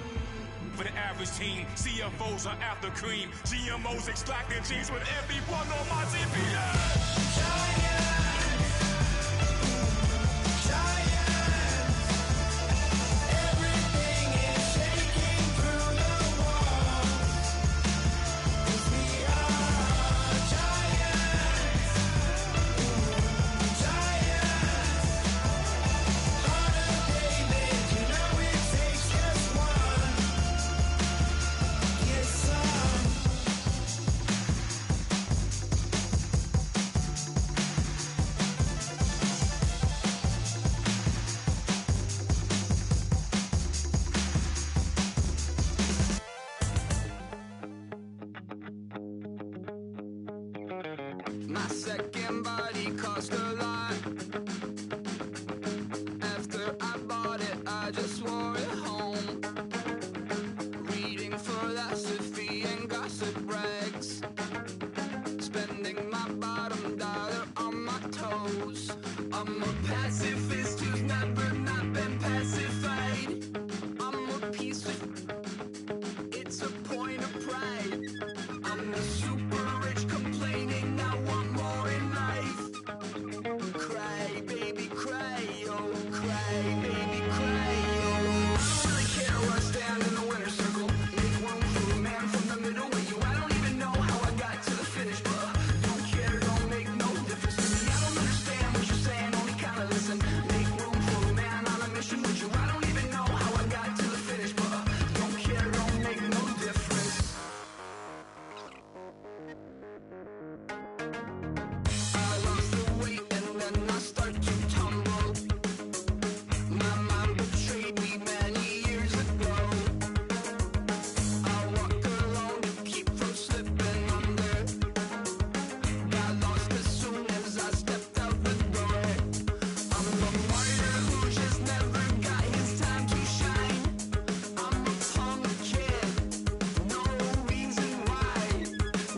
For the average teen, CFOs are after cream. GMOs extracting genes with everyone on my TPS. Everything is shaking through the walls. 'Cause we are giants. Heart of David, you know it takes second body cost a lot. After I bought it, I just wore it home. Reading philosophy and gossip rags. Spending my bottom dollar on my toes. I'm a pacifist who's never not been pacified. I'm a piece of... It's a point of pride. I'm the super rich complaining I want more in life. Cry, baby, cry, oh, cry, baby, cry, oh. I don't really care where I stand in the winner's circle. Make room for a man from the middle with you. I don't even know how I got to the finish, but don't care, don't make no difference to me. I don't understand what you're saying, only kinda listen. Make room for a man on a mission with you. I don't even know how I got to the finish, but don't care, don't make no difference. I lost the weight and then I start to tumble. My mom betrayed me many years ago. I walk alone to keep from slipping under. Got lost as soon as I stepped out the door. I'm a martyr who just never got his time to shine. I'm a punk kid, no reason why.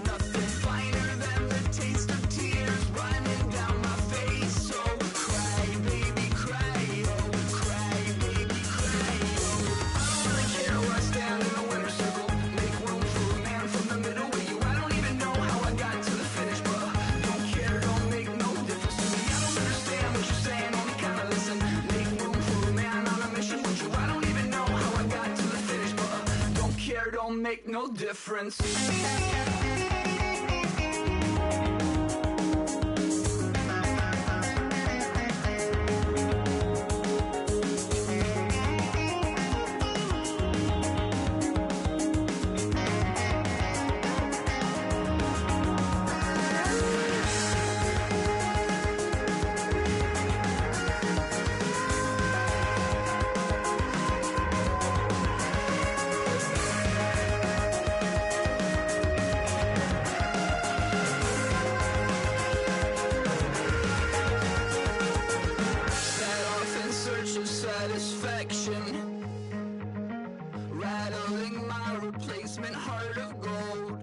Nothing finer than the taste of tears running down my face. So cry, baby, cry, oh, cry, baby, cry, oh. I don't really care where I stand in the winner's circle. Make room for a man from the middle with you. I don't even know how I got to the finish, but don't care, don't make no difference to me. I don't understand what you're saying, only kinda listen. Make room for a man on a mission with you. I don't even know how I got to the finish, but don't care, don't make no difference. Set off in search of satisfaction, rattling my replacement heart of gold.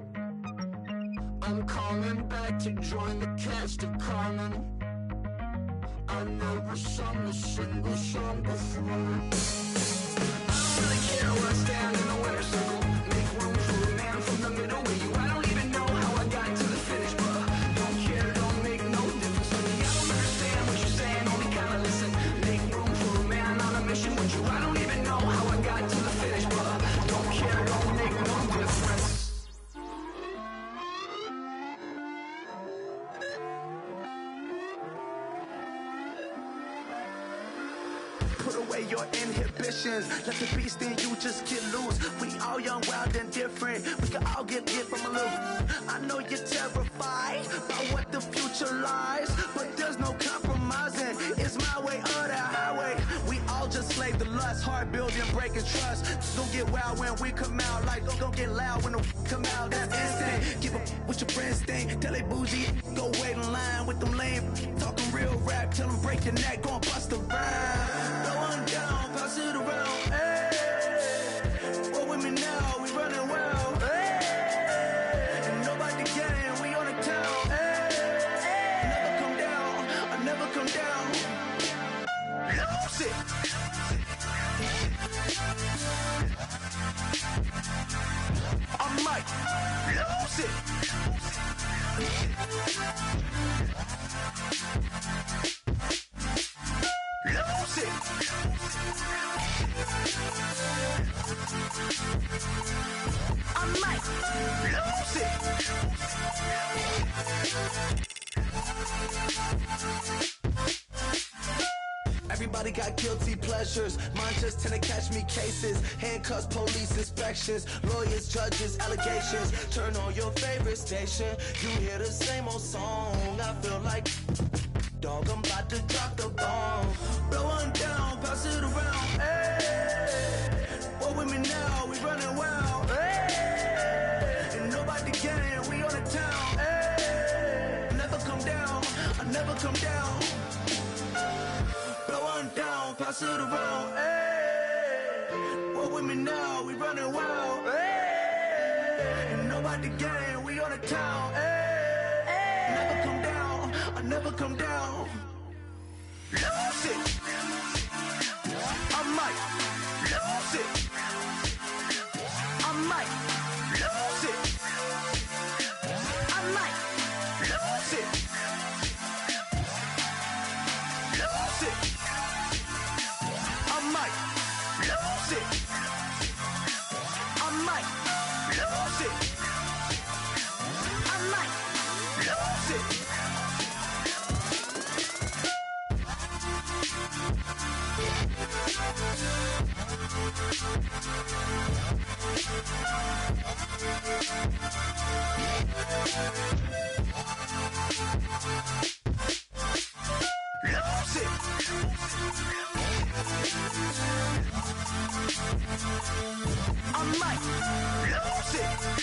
I'm coming back to join the cast of Carmen. I never sung a single song before. I don't really care where I stand in the winner's circle. Make room for a man from the middle with you. I don't even know how I got to the finish, but don't care, don't make no difference to me. I don't understand what you're saying, only kinda listen. Make room for a man on a mission with you. I don't even know how I got to the finish, but don't care, don't make no difference. Put away your inhibitions. Let the beast in you just get loose. We all young, wild, and different. We can all get hit from a little. I know you're terrified about what the future lies, but there's no compromising. It's my way or the highway. We all just slave the lust, heart building, breaking trust. Don't get wild when we come out. Like don't get loud when the come out. That's instant. Give up what your friends think. Tell they bougie, go wait in line with them lame. Talking real rap, tell them break your neck, go and bust a rhyme. Going down, pass it around. Hey, what with me now? We running wild. Hey, and nobody getting, we on the town. Hey, never come down, I never come down. Lose it. I might lose it. Lose it. I might lose it. Everybody got guilty pleasures. Mine just tend to catch me cases. Handcuffs, police inspections, lawyers, judges, allegations. Turn on your favorite station. You hear the same old song. I feel like, dog, I'm about to drop the bomb. Blow one down, pass it around. Hey, what with me now? We running wild. Hey, and nobody getting, we on the town. Hey, never come down. wild, we running wild. Hey, and nobody gang, we on the town. Hey, never come down, I never come down. Lose it, I might lose it. I might lose it. I might lose it. Lose it. I might lose it. I might lose it. I might lose it. Lose it. I might lose it.